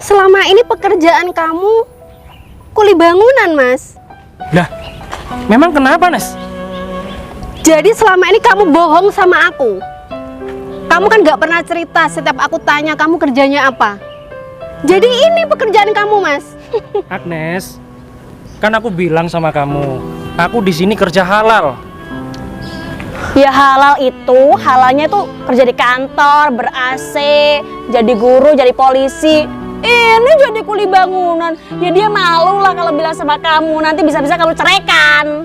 selama ini pekerjaan kamu kuli bangunan, Mas. Lah, memang kenapa, Nes? Jadi selama ini kamu bohong sama aku. Kamu kan gak pernah cerita setiap aku tanya kamu kerjanya apa. Jadi ini pekerjaan kamu, Mas. Agnes, kan aku bilang sama kamu, aku di sini kerja halal. Ya halal itu, halalnya tuh kerja di kantor, ber-AC, jadi guru, jadi polisi. Ini jadi kuli bangunan. Ya dia malu lah kalau bilang sama kamu, nanti bisa-bisa kamu ceraikan.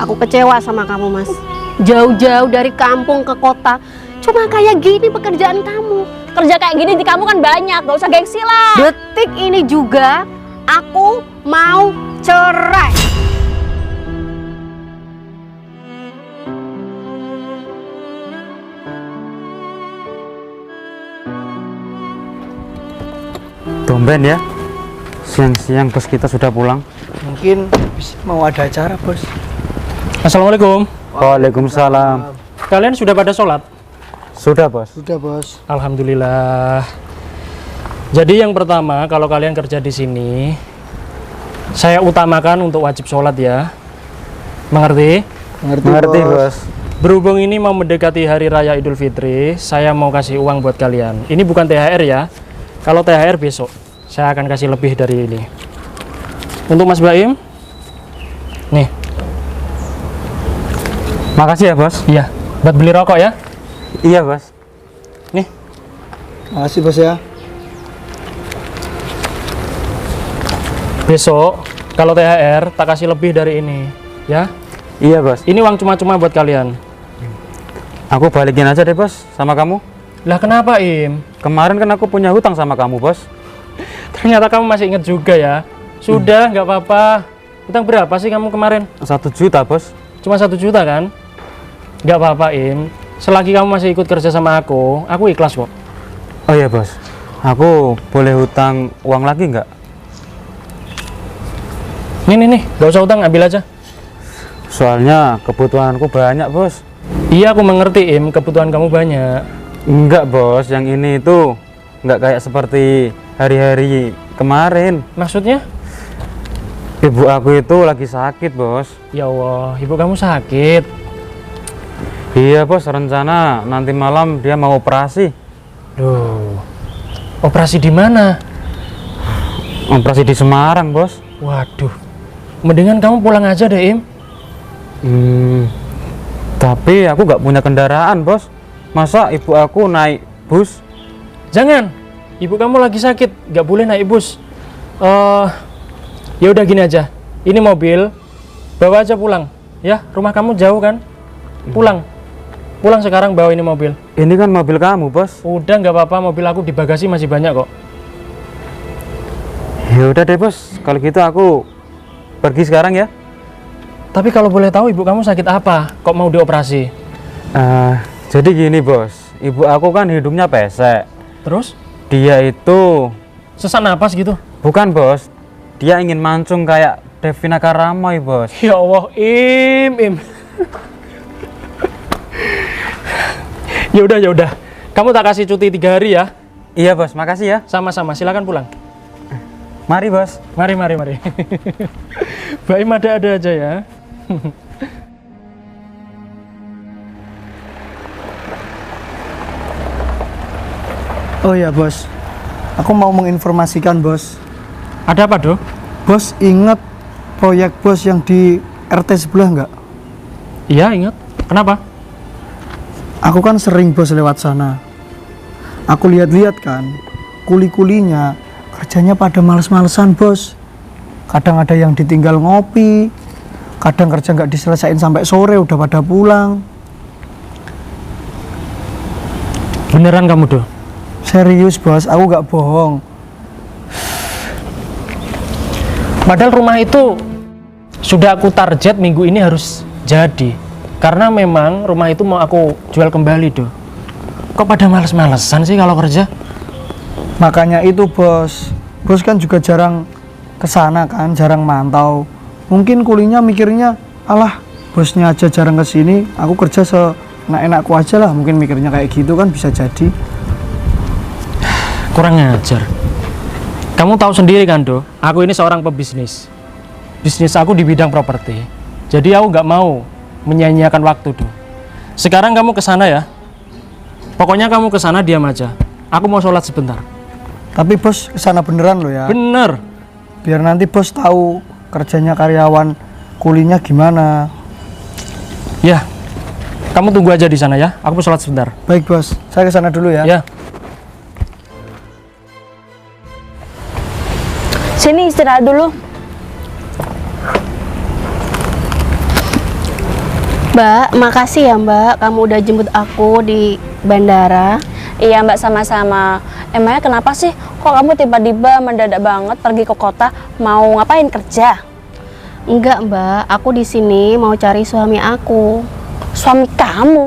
Aku kecewa sama kamu, Mas. Jauh-jauh dari kampung ke kota, cuma kayak gini pekerjaan kamu. Kerja kayak gini di kamu kan banyak, gak usah gengsi lah. Detik ini juga aku mau cerai. Tumben ya, siang-siang bos kita sudah pulang. Mungkin mau ada acara, Bos. Assalamualaikum. Waalaikumsalam. Kalian sudah pada sholat? Sudah bos. Sudah, Bos. Alhamdulillah. Jadi yang pertama, kalau kalian kerja di sini, saya utamakan untuk wajib sholat ya. Mengerti? Mengerti bos. Berhubung ini mau mendekati Hari Raya Idul Fitri, saya mau kasih uang buat kalian. Ini bukan THR ya. Kalau THR besok, saya akan kasih lebih dari ini. Untuk Mas Baim, nih. Makasih ya bos. Iya, buat beli rokok ya. Iya bos. Nih. Makasih, Bos ya. Besok, kalau THR, tak kasih lebih dari ini. Ya. Iya bos. Ini uang cuma-cuma buat kalian. Aku balikin aja deh bos sama kamu. Lah kenapa, Im? Kemarin kan aku punya hutang sama kamu bos. Ternyata kamu masih ingat juga ya. Sudah, nggak apa-apa. Hutang berapa sih kamu kemarin? 1 juta bos. Cuma 1 juta kan? Nggak apa-apa, Im. Selagi kamu masih ikut kerja sama aku ikhlas kok. Oh iya bos. Aku boleh hutang uang lagi nggak? Nih, nggak usah hutang, ambil aja. Soalnya kebutuhanku banyak bos. Iya, aku mengerti, Im. Kebutuhan kamu banyak. Enggak bos, yang ini itu nggak kayak seperti hari-hari kemarin. Maksudnya? Ibu aku itu lagi sakit bos. Ya Allah, ibu kamu sakit. Iya bos, rencana nanti malam dia mau operasi. Duh, operasi di mana? Operasi di Semarang bos. Waduh, mendingan kamu pulang aja deh, Im. Tapi aku nggak punya kendaraan bos. Masa ibu aku naik bus? Jangan, ibu kamu lagi sakit, nggak boleh naik bus. Ya udah gini aja, ini mobil, bawa aja pulang. Ya, rumah kamu jauh kan? Pulang sekarang bawa ini mobil. Ini kan mobil kamu bos. Udah nggak apa-apa, mobil aku di bagasi masih banyak kok. Ya udah deh bos, kalau gitu aku pergi sekarang ya. Tapi kalau boleh tahu ibu kamu sakit apa? Kok mau dioperasi? Jadi gini bos, ibu aku kan hidungnya pesek. Terus? Dia itu Sesak napas gitu? bukan bos, dia ingin mancung kayak Devina Karamoy bos. Ya Allah, Im. Ya udah. Kamu tak kasih cuti 3 hari ya? Iya bos, makasih ya. Sama-sama, silakan pulang. Mari bos. Mari. Baim ada aja ya. Oh ya, Bos. Aku mau menginformasikan, Bos. Ada apa, Do? Bos ingat proyek Bos yang di RT sebelah nggak? Iya, ingat. Kenapa? Aku kan sering Bos lewat sana. Aku lihat-lihat kan, kuli-kulinya kerjanya pada males-malesan Bos. Kadang ada yang ditinggal ngopi, kadang kerja nggak diselesain sampai sore udah pada pulang. Beneran kamu, Do? Serius Bos, aku nggak bohong. Padahal rumah itu sudah aku target minggu ini harus jadi. Karena memang rumah itu mau aku jual kembali, Do. Kok pada males-malesan sih kalau kerja? Makanya itu Bos. Bos kan juga jarang kesana kan, jarang mantau. Mungkin kulinya mikirnya, alah bosnya aja jarang kesini, aku kerja seenak-enakku aja lah. Mungkin mikirnya kayak gitu kan, bisa jadi. Kurang ajar. Kamu tahu sendiri kan, Do, aku ini seorang pebisnis. Bisnis aku di bidang properti. Jadi aku nggak mau menyia-nyiakan waktu, Do. Sekarang kamu ke sana ya. Pokoknya kamu ke sana diam aja. Aku mau sholat sebentar. Tapi bos kesana beneran loh ya. Bener. Biar nanti bos tahu kerjanya karyawan kulinya gimana. Ya. Kamu tunggu aja di sana ya. Aku mau sholat sebentar. Baik bos, saya kesana dulu ya. Ya. Sini istirahat dulu. Mbak, makasih ya Mbak, kamu udah jemput aku di bandara. Iya Mbak, sama-sama. Emangnya kenapa sih kok kamu tiba-tiba mendadak banget pergi ke kota? Mau ngapain, kerja? Enggak Mbak, aku di sini mau cari suami aku. Suami kamu?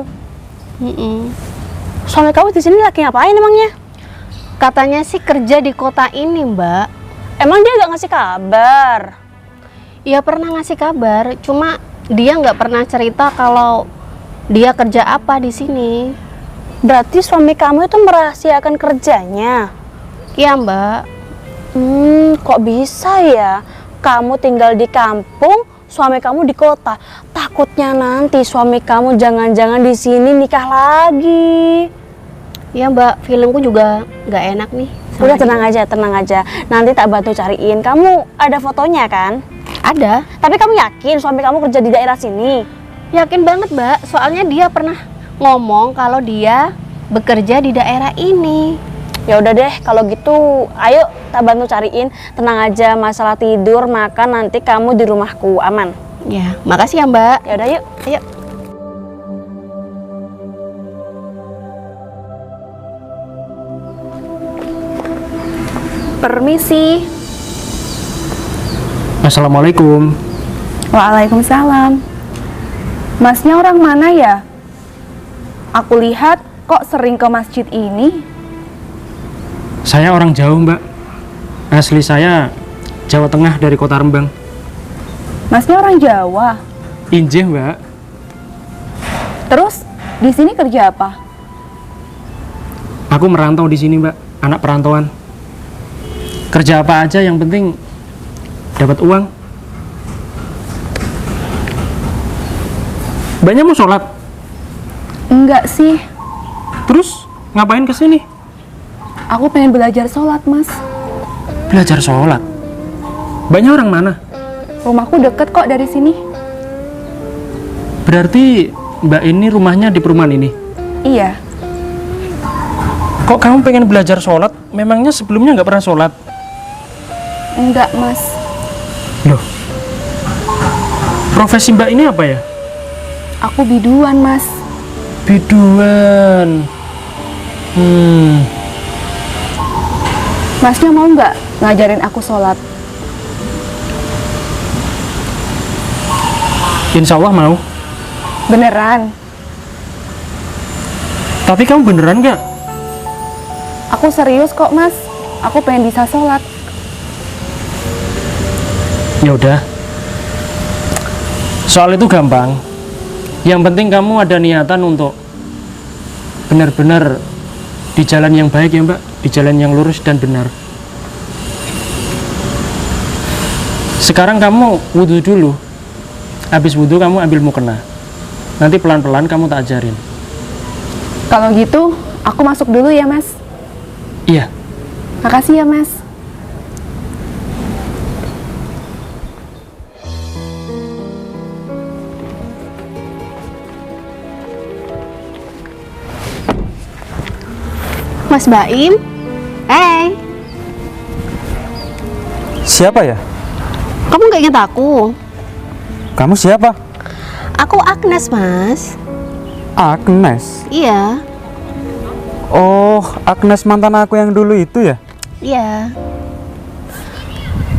Suami kamu di sini lagi ngapain emangnya? Katanya sih kerja di kota ini Mbak. Emang dia gak ngasih kabar? Ya pernah ngasih kabar, cuma dia nggak pernah cerita kalau dia kerja apa di sini. Berarti suami kamu itu merahasiakan kerjanya? Iya Mbak. Kok bisa ya? Kamu tinggal di kampung, suami kamu di kota. Takutnya nanti suami kamu jangan-jangan di sini nikah lagi. Iya Mbak, filmku juga nggak enak nih. sama Udah dia. tenang aja. Nanti tak bantu cariin. Kamu ada fotonya kan? Ada. Tapi kamu yakin suami kamu kerja di daerah sini? Yakin banget Mbak, soalnya dia pernah ngomong kalau dia bekerja di daerah ini. Ya udah deh, kalau gitu ayo tak bantu cariin. Tenang aja, masalah tidur, makan nanti kamu di rumahku, aman. Ya, makasih ya Mbak. Ya udah yuk. Ayo. Permisi. Assalamualaikum. Waalaikumsalam. Masnya orang mana ya? Aku lihat kok sering ke masjid ini. Saya orang jauh, Mbak. Asli saya Jawa Tengah dari Kota Rembang. Masnya orang Jawa. Injih, Mbak. Terus di sini kerja apa? Aku merantau di sini, Mbak. Anak perantauan. Kerja apa aja yang penting dapat uang. Mbaknya mau sholat? Enggak sih. Terus ngapain kesini? Aku pengen belajar sholat, Mas. Belajar sholat. Mbaknya orang mana? Rumahku deket kok dari sini. Berarti Mbak ini rumahnya di perumahan ini? Iya. Kok kamu pengen belajar sholat? Memangnya sebelumnya nggak pernah sholat? Enggak, Mas. Loh, profesi Mbak ini apa ya? Aku biduan, Mas. Biduan. Masnya mau nggak ngajarin aku sholat? Insya Allah mau. Beneran. Tapi kamu beneran nggak? Aku serius kok, Mas. Aku pengen bisa sholat. Ya udah. Soal itu gampang. Yang penting kamu ada niatan untuk benar-benar di jalan yang baik ya Mbak, di jalan yang lurus dan benar. Sekarang kamu wudhu dulu. Habis wudhu kamu ambil mukena. Nanti pelan-pelan kamu tak ajarin. Kalau gitu, aku masuk dulu ya, Mas. Iya. Makasih ya, Mas. Mas Baim. Hey, Siapa ya? kamu nggak ingat aku? Kamu siapa? Aku Agnes, Mas. Agnes. Iya, Oh, Agnes mantan aku yang dulu itu ya? iya.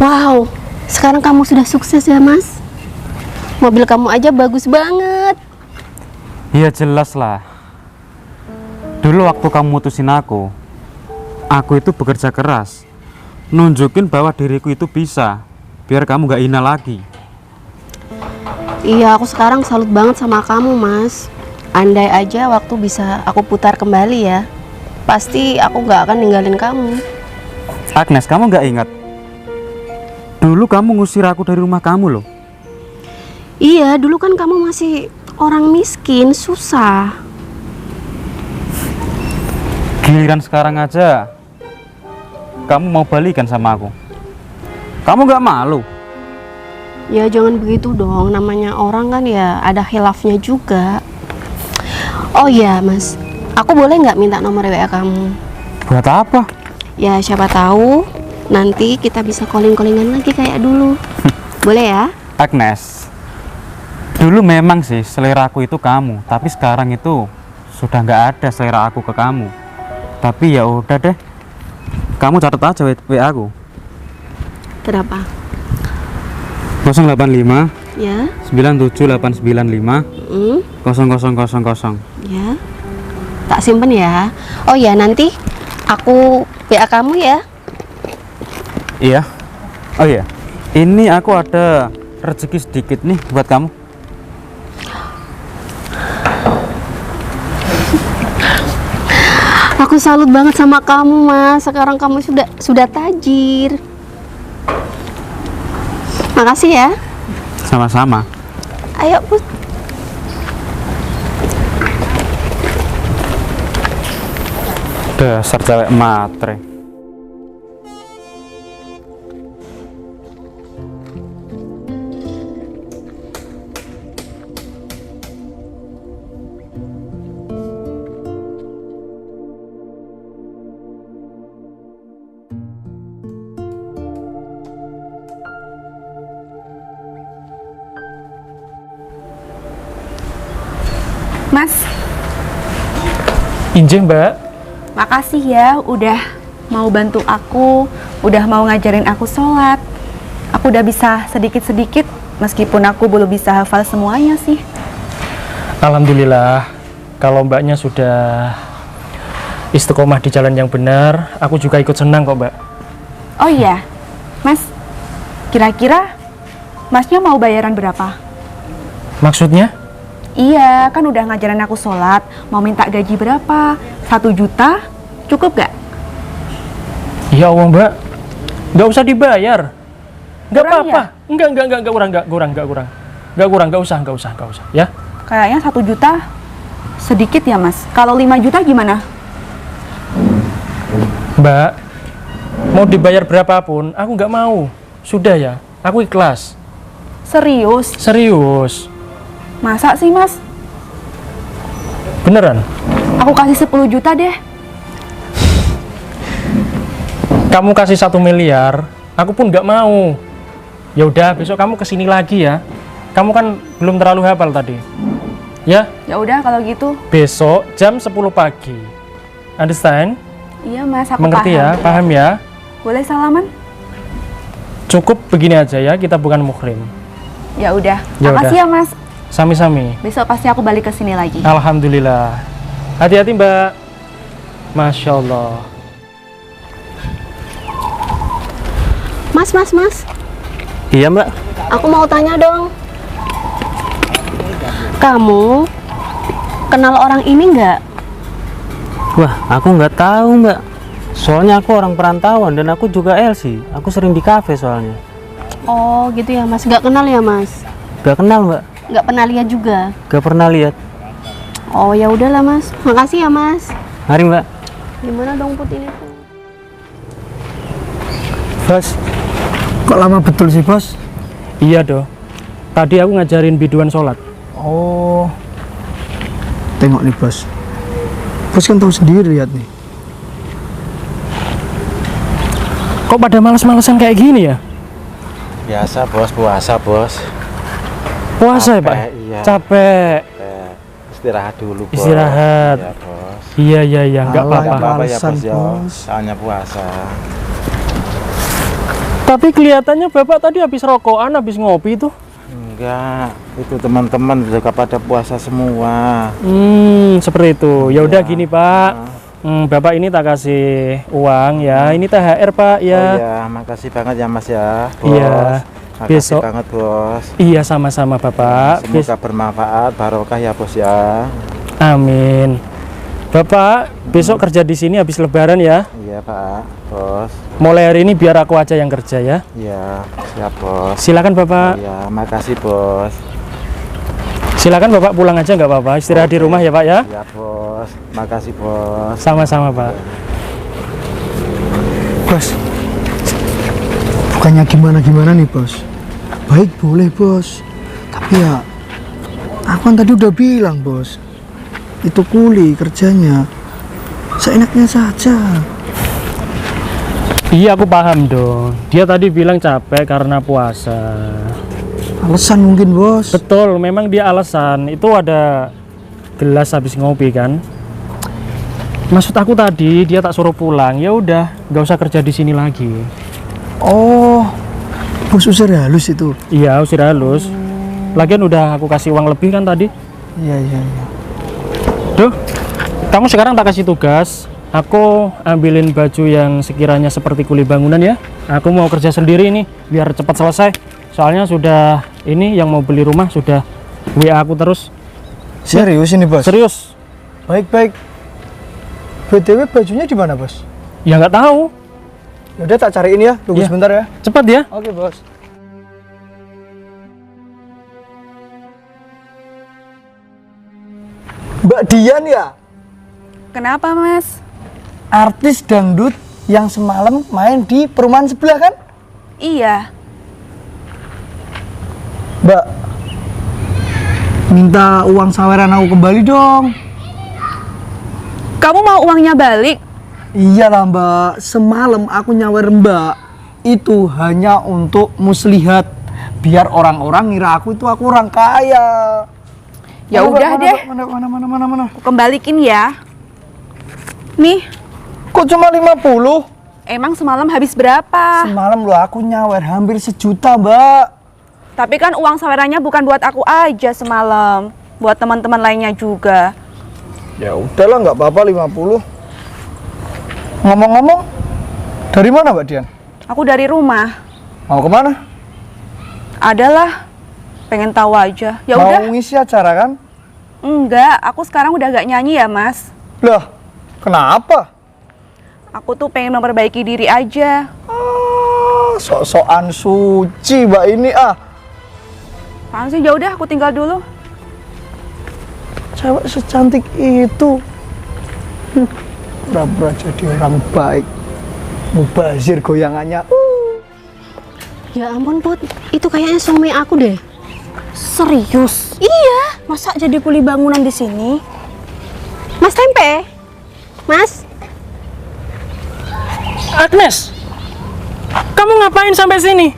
Wow, sekarang kamu sudah sukses ya, Mas. Mobil kamu aja bagus banget. Iya jelas lah. Dulu waktu kamu mutusin aku itu bekerja keras, nunjukin bahwa diriku itu bisa, biar kamu gak hina lagi. Iya, aku sekarang salut banget sama kamu, Mas. Andai aja waktu bisa aku putar kembali ya. pasti aku nggak akan ninggalin kamu. Agnes, kamu nggak ingat? Dulu kamu ngusir aku dari rumah kamu loh. Iya, dulu kan kamu masih orang miskin, susah. Giliran sekarang aja kamu mau balikan sama aku. Kamu nggak malu? Ya jangan begitu dong, namanya orang kan ya ada khilafnya juga. Oh iya Mas, aku boleh nggak minta nomor WA kamu? Buat apa? Ya siapa tahu nanti kita bisa calling-callingan lagi kayak dulu. Boleh ya? Agnes, dulu memang sih selera aku itu kamu, tapi sekarang itu sudah nggak ada selera aku ke kamu. Tapi ya udah deh, kamu catat aja WA aku. Kenapa? 085 Ya, 97895 0000. ya. Tak simpen ya. Oh ya nanti aku WA kamu ya. Iya. Oh iya. Ini aku ada rezeki sedikit nih buat kamu. Aku salut banget sama kamu Mas. Sekarang kamu sudah tajir. Makasih ya. Sama-sama. Ayo Put. Dasar cewek matre. Mas, Injih Mbak. makasih ya udah mau bantu aku, udah mau ngajarin aku sholat. Aku udah bisa sedikit-sedikit, meskipun aku belum bisa hafal semuanya sih. Alhamdulillah, kalau Mbaknya sudah istiqomah di jalan yang benar, aku juga ikut senang kok Mbak. Oh iya, Mas, kira-kira Masnya mau bayaran berapa? Maksudnya? Iya, kan udah ngajarin aku sholat, mau minta gaji berapa? 1 juta? Cukup gak? Ya Allah Mbak, nggak usah dibayar. Nggak Kurang apa-apa. Nggak kurang, nggak usah, ya. Kayaknya 1 juta sedikit ya Mas. Kalau 5 juta gimana? Mbak, mau dibayar berapapun, aku nggak mau. Sudah ya, aku ikhlas. Serius? Serius, Masa sih Mas? beneran. Aku kasih 10 juta deh. Kamu kasih 1 miliar, aku pun nggak mau. Ya udah, besok kamu kesini lagi ya. Kamu kan belum terlalu hafal tadi. Ya, Ya udah kalau gitu. besok jam 10 pagi. Understand? Iya Mas, aku Mengerti paham. ya? Paham ya? Boleh salaman? Cukup begini aja ya, kita bukan muhrim. Ya udah. Ya Makasih udah. ya Mas. Sami-sami. Besok pasti aku balik ke sini lagi. Alhamdulillah. Hati-hati Mbak. Masya Allah. Mas. Iya Mbak. Aku mau tanya dong. Kamu kenal orang ini nggak? Wah, aku nggak tahu Mbak. Soalnya aku orang perantauan dan aku juga LC. Aku sering di kafe soalnya. Oh gitu ya Mas. Nggak kenal ya Mas? Gak kenal Mbak. Nggak pernah lihat juga. Gak pernah lihat. Oh ya udahlah Mas. Makasih ya Mas. Mari Mbak. Gimana dong Put ini tuh? Bos, kok lama betul sih bos? Iya doh. Tadi aku ngajarin biduan sholat. Oh, tengok nih bos. Bos kan tahu sendiri lihat nih. Kok pada males-malesan kayak gini ya? Biasa bos, puasa bos. Puasa ya Pak? Capek, iya. Capek. Istirahat dulu bos. Istirahat. Iya bos. Iya, nggak Alah, apa-apa. Nggak apa-apa ya Alasan, bos ya. bos. Soalnya puasa. Tapi kelihatannya Bapak tadi habis rokokan, habis ngopi itu. Enggak, itu teman-teman juga pada puasa semua. Seperti itu. Ya udah Iya. gini Pak. Bapak ini tak kasih uang ya. Ini THR Pak Oh ya. iya, makasih banget ya Mas ya, bos. Iya. Makasih Besok. banget bos. Iya sama-sama Bapak. Semoga bermanfaat, barokah ya bos ya. Amin. Bapak besok kerja di sini habis lebaran ya. Iya Pak, Bos. Mulai hari ini biar aku aja yang kerja ya. Iya, siap Bos. Silakan Bapak. Iya, makasih Bos. Silakan Bapak pulang aja nggak apa-apa. Istirahat di rumah ya Pak ya. Iya Bos, makasih Bos. Sama-sama Pak. Bos, bukannya gimana-gimana nih bos. Baik boleh bos, tapi ya aku kan tadi udah bilang bos, itu kuli kerjanya seenaknya saja. Iya aku paham dong. Dia tadi bilang capek karena puasa. Alasan mungkin bos. Betul, memang dia alasan. Itu ada gelas habis ngopi kan. Maksud aku tadi dia tak suruh pulang. Ya udah, nggak usah kerja di sini lagi. Oh, bos usir halus itu. Iya, usir halus. Lagian udah aku kasih uang lebih kan tadi. Iya iya iya. Duh, kamu sekarang tak kasih tugas. Aku ambilin baju yang sekiranya seperti kuli bangunan ya. Aku mau kerja sendiri nih, biar cepat selesai. Soalnya sudah ini yang mau beli rumah sudah WA aku terus. Serius ini bos? Serius? Baik baik. BTW bajunya di mana bos? Ya nggak tahu. Yaudah tak cariin ya, tunggu Iya. sebentar ya. Cepat ya. Oke bos. Mbak Dian ya? Kenapa, Mas? Artis dangdut yang semalam main di perumahan sebelah kan? Iya. Mbak, minta uang saweran aku kembali dong. Kamu mau uangnya balik? Iyalah mbak, semalam aku nyawer mbak itu hanya untuk muslihat, biar orang-orang ngira aku itu aku orang kaya. Ya Mana, udah Mbak? deh. Mana. Aku kembalikin ya. Nih, Kok cuma 50? emang semalam habis berapa? Semalam lo aku nyawer hampir 1 juta mbak. Tapi kan uang sawerannya bukan buat aku aja semalam, buat teman-teman lainnya juga. Ya udahlah nggak apa-apa 50. Ngomong-ngomong, dari mana mbak Dian? Aku dari rumah. Mau kemana? Adalah pengen tahu aja. Ya Mau udah. ngisi acara kan? Enggak, aku sekarang udah gak nyanyi ya, Mas. Lah, kenapa? Aku tuh pengen memperbaiki diri aja. Sok-sokan suci mbak ini ah. Apaan sih? Ya udah, aku tinggal dulu. Cewek secantik itu pura-pura jadi orang baik, mubazir goyangannya. Ya ampun Put, itu kayaknya suami aku deh. Serius? Iya, Masa jadi kuli bangunan di sini? Mas Tempe. Mas, Agnes, kamu ngapain sampai sini?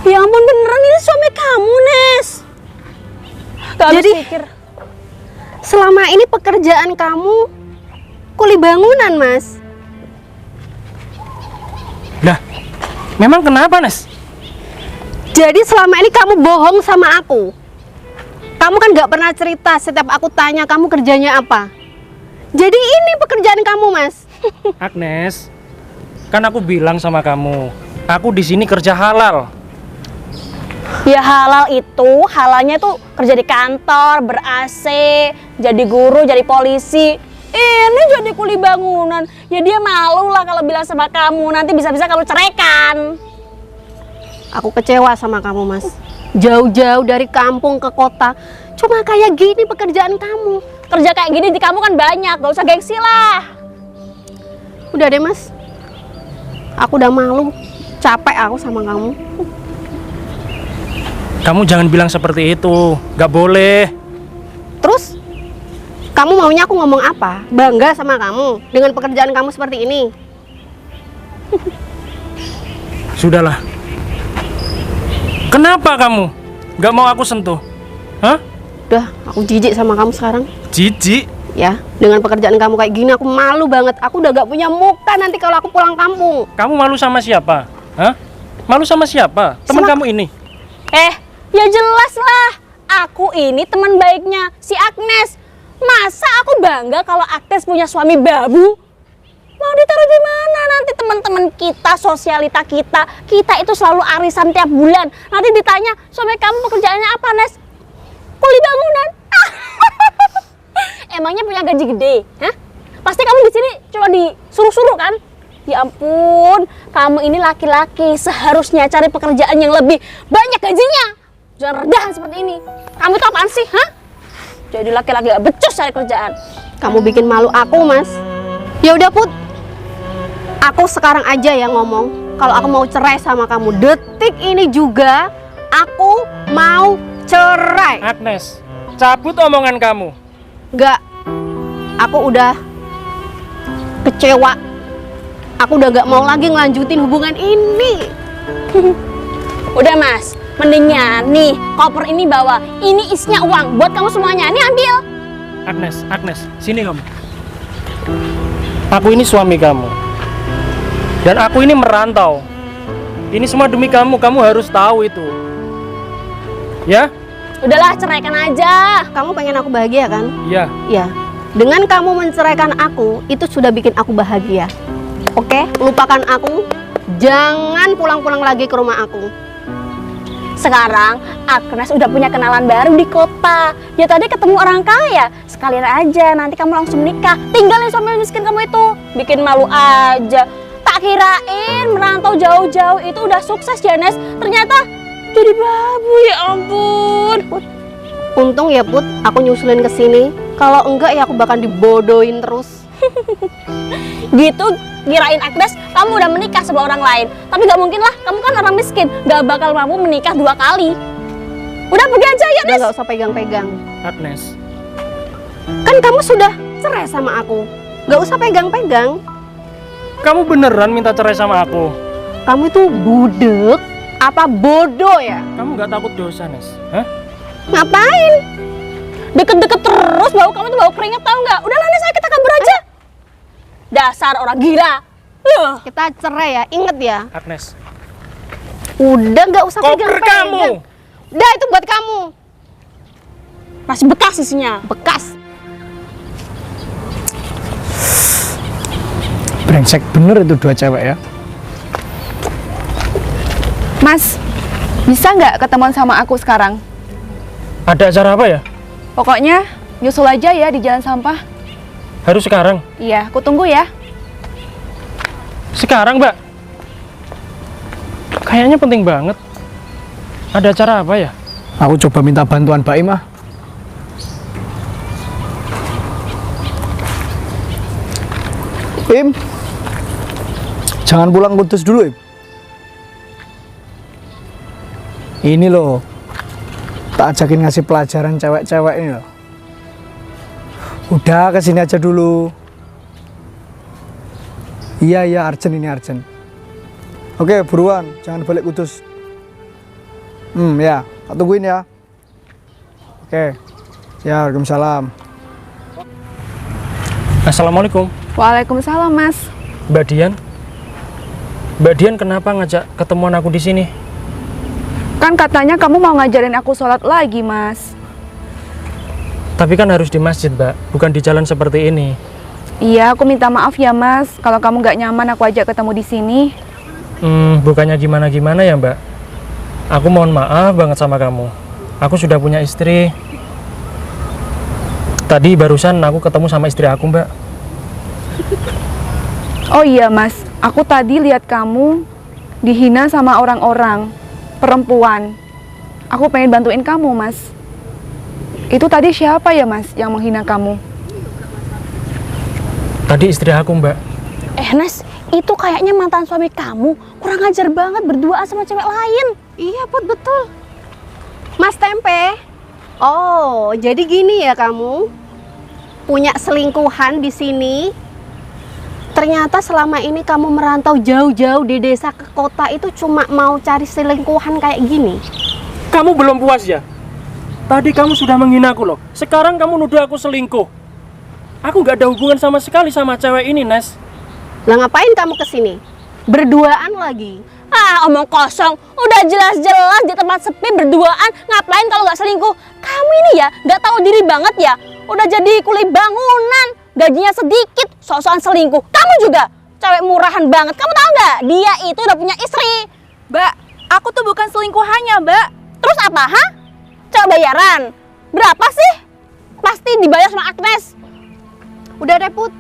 ya ampun beneran ini suami kamu, Nes. Gak habis Jadi pikir. selama ini pekerjaan kamu kuli bangunan, Mas. Lah, memang kenapa Nes? Jadi selama ini kamu bohong sama aku. Kamu kan gak pernah cerita setiap aku tanya kamu kerjanya apa. Jadi ini pekerjaan kamu, Mas. Agnes, kan aku bilang sama kamu, aku di sini kerja halal. Ya halal itu, halalnya tuh kerja di kantor, ber-AC, jadi guru, jadi polisi. Ini jadi kuli bangunan. Ya dia malu lah kalau bilang sama kamu, nanti bisa-bisa kamu ceraikan. Aku kecewa sama kamu, Mas. Jauh-jauh dari kampung ke kota, cuma kayak gini pekerjaan kamu. Kerja kayak gini di kamu kan banyak, gak usah gengsi lah. Udah deh, Mas. Aku udah malu, capek aku sama kamu. Kamu jangan bilang seperti itu, gak boleh. Terus, kamu maunya aku ngomong apa? Bangga sama kamu dengan pekerjaan kamu seperti ini? Sudahlah. Kenapa kamu gak mau aku sentuh? Hah? Udah, aku jijik sama kamu sekarang. Jijik? Ya, dengan pekerjaan kamu kayak gini aku malu banget. Aku udah gak punya muka nanti kalau aku pulang kampung. Kamu malu sama siapa? Hah? Malu sama siapa? Teman Sama- kamu ini? Ya jelas lah, aku ini teman baiknya si Agnes. Masa aku bangga kalau Agnes punya suami babu? Mau ditaruh di mana nanti teman-teman kita, sosialita kita itu selalu arisan tiap bulan. Nanti ditanya, suami kamu pekerjaannya apa, Nes? Kuli bangunan. Emangnya punya gaji gede? Hah? Pasti kamu di sini cuma disuruh-suruh kan? Ya ampun, kamu ini laki-laki seharusnya cari pekerjaan yang lebih banyak gajinya. Jangan rendahan seperti ini. Kamu itu apaan sih? Hah? Jadi laki-laki gak becus cari kerjaan. Kamu bikin malu aku, Mas. Ya udah, Put. Aku sekarang aja yang ngomong. Kalau aku mau cerai sama kamu, detik ini juga aku mau cerai. Agnes, cabut omongan kamu. Enggak. Aku udah kecewa. Aku udah gak mau lagi ngelanjutin hubungan ini. Udah Mas, mendingnya nih koper ini bawa. Ini isinya uang buat kamu semuanya. Nih ambil. Agnes, sini kamu. Aku ini suami kamu. Dan aku ini merantau. Ini semua demi kamu harus tahu itu. Ya? Udahlah, ceraikan aja. Kamu pengen aku bahagia kan? Iya. Ya. Dengan kamu menceraikan aku, itu sudah bikin aku bahagia. Oke, lupakan aku. Jangan pulang-pulang lagi ke rumah aku. Sekarang Agnes udah punya kenalan baru di kota. Ya tadi ketemu orang kaya. Sekalian aja nanti kamu langsung nikah. Tinggalin suami miskin kamu itu. Bikin malu aja. Tak kirain merantau jauh-jauh itu udah sukses ya Nes. Ternyata jadi babu, ya ampun. Untung ya Put, aku nyusulin ke sini. Kalau enggak ya aku bakal dibodohin terus. Gitu kirain Agnes kamu udah menikah sama orang lain. Tapi gak mungkin lah, kamu kan orang miskin, gak bakal mampu menikah 2 kali. Udah pergi aja ya Nes. Gak usah pegang-pegang. Agnes, Kan kamu sudah cerai sama aku. Gak usah pegang-pegang. kamu beneran minta cerai sama aku? Kamu itu budek apa bodoh ya? Kamu gak takut dosa, Nes? Hah? Ngapain? Deket-deket terus bau kamu tuh bau keringet tau nggak? Udah lah Nes, ayo kita kabur aja. Dasar orang gila. Kita cerai ya, inget ya. Agnes, Udah gak usah koper pegang-pegang. kamu. Udah itu buat kamu. Masih bekas isinya. Bekas. Brengsek bener itu 2 cewek ya. Mas, bisa nggak ketemuan sama aku sekarang? Ada acara apa ya? Pokoknya nyusul aja ya di jalan sampah. Harus sekarang? Iya, aku tunggu ya. Sekarang, Mbak? Kayaknya penting banget. Ada acara apa ya? Aku coba minta bantuan Mbak Im ah. Im, jangan pulang Kudus dulu Im. Ini loh, tak ajakin ngasih pelajaran cewek-cewek ini loh. Udah kesini aja dulu. Iya Arjen ini Arjen. Oke buruan, jangan balik Kudus. Ya, tak tungguin ya. Oke, ya Waalaikumsalam. Assalamualaikum. Waalaikumsalam, Mas. Mbak Dian? Mbak Dian kenapa ngajak ketemuan aku di sini? Kan katanya kamu mau ngajarin aku sholat lagi, Mas. Tapi kan harus di masjid, Mbak, bukan di jalan seperti ini. Iya, aku minta maaf ya, Mas. Kalau kamu nggak nyaman aku ajak ketemu di sini. Bukannya gimana-gimana ya, Mbak. Aku mohon maaf banget sama kamu. Aku sudah punya istri. Tadi barusan aku ketemu sama istri aku, Mbak. Oh iya, Mas. Aku tadi lihat kamu dihina sama orang-orang, perempuan. Aku pengen bantuin kamu, Mas. Itu tadi siapa ya, Mas, yang menghina kamu? Tadi istri aku, Mbak. Nes, itu kayaknya mantan suami kamu. Kurang ajar banget berduaan sama cewek lain. Iya Put, betul. Mas Tempe. Oh, jadi gini ya kamu? Punya selingkuhan di sini. Ternyata selama ini kamu merantau jauh-jauh di desa ke kota itu cuma mau cari selingkuhan kayak gini. Kamu belum puas ya? Tadi kamu sudah menghina aku loh. Sekarang kamu nuduh aku selingkuh. Aku nggak ada hubungan sama sekali sama cewek ini, Nes. Lah ngapain kamu kesini? Berduaan lagi. Ah, omong kosong. Udah jelas-jelas di tempat sepi berduaan. Ngapain kalau nggak selingkuh? Kamu ini ya nggak tahu diri banget ya. Udah jadi kuli bangunan, gajinya sedikit, sok-sokan selingkuh. Kamu juga cewek murahan banget. Kamu tahu nggak? Dia itu udah punya istri. Mbak, aku tuh bukan selingkuhannya, Mbak. Terus apa, ha? Coba bayaran. Berapa sih? pasti dibayar sama Agnes. Udah deh Put,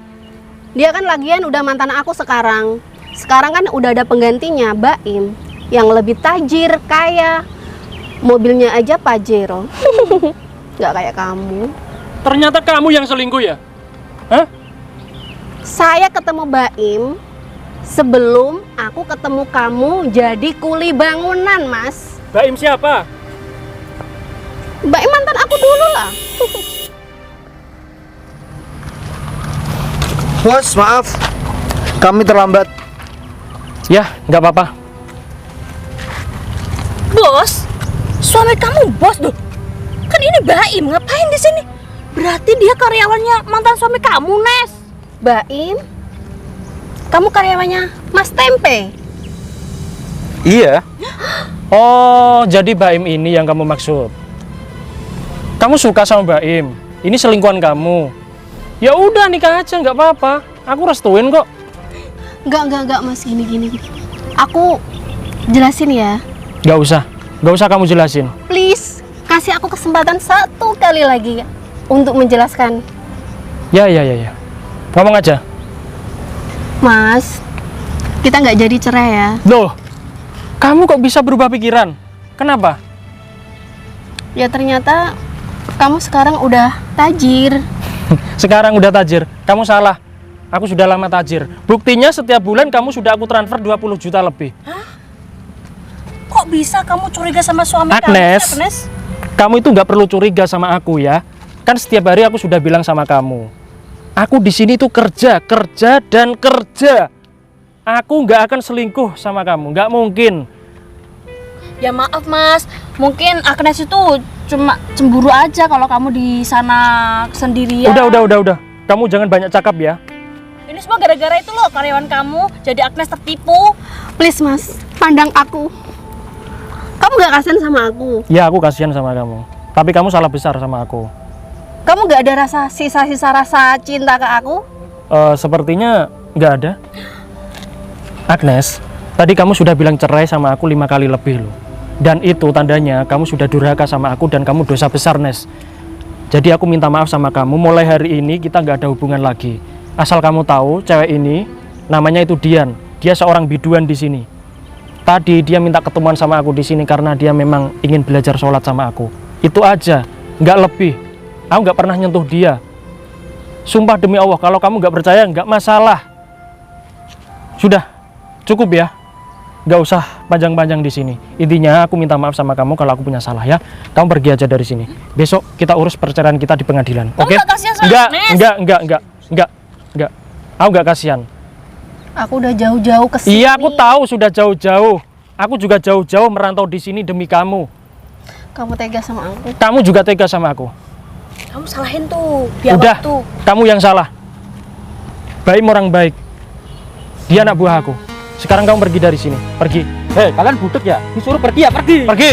dia kan lagian udah mantan aku sekarang. Sekarang kan udah ada penggantinya, Baim, yang lebih tajir, kaya. Mobilnya aja Pajero. Nggak kayak kamu. Ternyata kamu yang selingkuh ya? Hah? Saya ketemu Baim sebelum aku ketemu kamu jadi kuli bangunan, Mas. Baim siapa? Baim mantan aku dulu lah. Bos, maaf. Kami terlambat. Ya, nggak apa-apa. Bos, suami kamu bos tuh. Kan ini Baim, ngapain di sini? Berarti dia karyawannya mantan suami kamu, Nes. Baim, kamu karyawannya Mas Tempe. Iya. Oh, jadi Baim ini yang kamu maksud. Kamu suka sama Baim. Ini selingkuhan kamu. Ya udah nikah aja, nggak apa-apa. Aku restuin kok. Enggak Mas, gini. Aku jelasin ya. Nggak usah kamu jelasin. Please, kasih aku kesempatan satu kali lagi untuk menjelaskan. Ya. Ngomong aja. Mas, kita nggak jadi cerai ya. Loh, kamu kok bisa berubah pikiran? Kenapa? Ya ternyata kamu sekarang udah tajir. Sekarang udah tajir. Kamu salah. Aku sudah lama tajir. Buktinya setiap bulan kamu sudah aku transfer 20 juta lebih. Kok bisa kamu curiga sama suami Agnes, kamu, Agnes? kamu itu nggak perlu curiga sama aku ya. Kan setiap hari aku sudah bilang sama kamu. Aku di sini tuh kerja. Aku nggak akan selingkuh sama kamu. Nggak mungkin. Ya maaf Mas, mungkin Agnes itu cuma cemburu aja kalau kamu di sana sendirian. Udah. Kamu jangan banyak cakap ya. Ini semua gara-gara itu loh, karyawan kamu jadi Agnes tertipu. Please Mas, pandang aku. Kamu nggak kasihan sama aku. Ya aku kasihan sama kamu. Tapi kamu salah besar sama aku. Kamu nggak ada sisa-sisa rasa cinta ke aku? Sepertinya nggak ada. Agnes, tadi kamu sudah bilang cerai sama aku 5 kali lebih loh. Dan itu tandanya kamu sudah durhaka sama aku dan kamu dosa besar, Nes. Jadi aku minta maaf sama kamu. Mulai hari ini kita nggak ada hubungan lagi. Asal kamu tahu, cewek ini namanya itu Dian. Dia seorang biduan di sini. Tadi dia minta ketemuan sama aku di sini karena dia memang ingin belajar sholat sama aku. Itu aja, nggak lebih. Aku nggak pernah nyentuh dia. Sumpah demi Allah, kalau kamu nggak percaya nggak masalah. Sudah, cukup ya. Nggak usah panjang-panjang di sini. Intinya aku minta maaf sama kamu kalau aku punya salah ya. Kamu pergi aja dari sini. Besok kita urus perceraian kita di pengadilan. Oke? nggak kasihan sama Agnes? Enggak. Aku nggak kasihan. Aku udah jauh-jauh ke sini. Iya, aku tahu sudah jauh-jauh. Aku juga jauh-jauh merantau di sini demi kamu. Kamu tega sama aku. Kamu juga tega sama aku. Kamu salahin tuh, biar Udah, waktu. kamu yang salah. Baim orang baik. Dia anak buah aku. Sekarang kamu pergi dari sini. Pergi. Hei, kalian budek ya? Disuruh pergi ya, pergi. Pergi.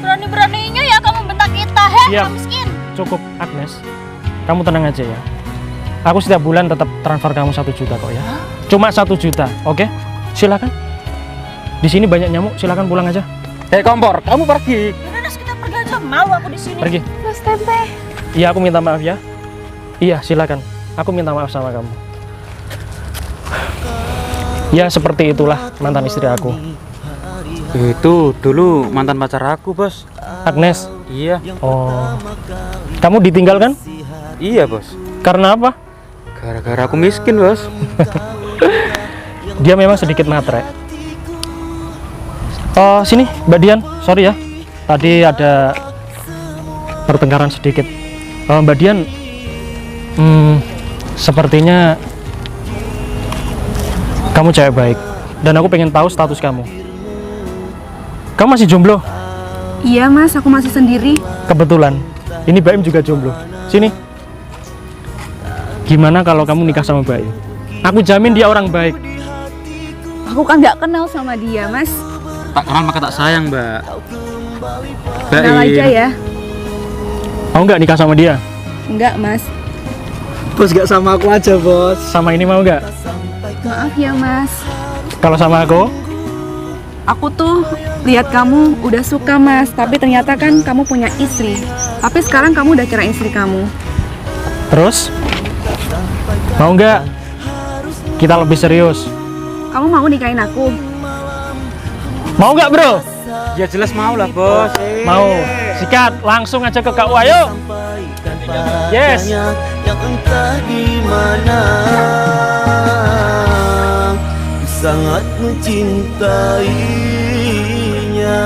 Berani-beraninya ya kamu bentak kita, Iya. miskin. Cukup, Agnes. Kamu tenang aja ya. Aku setiap bulan tetap transfer kamu 1 juta kok ya. Cuma 1 juta, oke? Silakan. Di sini banyak nyamuk, silakan pulang aja. Hei kompor, kamu pergi. Udah, Nes, kita pergi aja. Malu aku di sini. Pergi. Mas Tempe. Iya, aku minta maaf ya. Iya, silakan. Aku minta maaf sama kamu. Ya, seperti itulah mantan istri aku. Itu dulu mantan pacar aku, Bos. Agnes. Iya. Oh. Kamu ditinggal kan? Iya, Bos. Karena apa? Gara-gara aku miskin, Bos. Dia memang sedikit matre. Oh, sini, Mbak Dian. Sorry ya. Tadi ada pertengkaran sedikit. Mbak Dian, sepertinya kamu cewek baik. Dan aku pengen tahu status kamu. Kamu masih jomblo? Iya mas, aku masih sendiri. Kebetulan. Ini Baim juga jomblo. Sini. Gimana kalau kamu nikah sama Baim? Aku jamin dia orang baik. Aku kan nggak kenal sama dia mas. Tak kenal maka tak sayang, Mbak. Kenal aja ya. Mau nggak nikah sama dia? Enggak mas. Bos gak sama aku aja, Bos. Sama ini mau nggak? Maaf ya mas. Kalau sama aku? Aku tuh lihat kamu udah suka Mas, tapi ternyata kan kamu punya istri. Tapi sekarang kamu udah cerai istri kamu. Terus? Mau nggak kita lebih serius? Kamu mau nikahin aku? Mau nggak bro? Ya jelas mau lah bos. Mau. Sikat, langsung aja ke KUA, ayo. Yes. Yang entah di mana sangat mencintainya.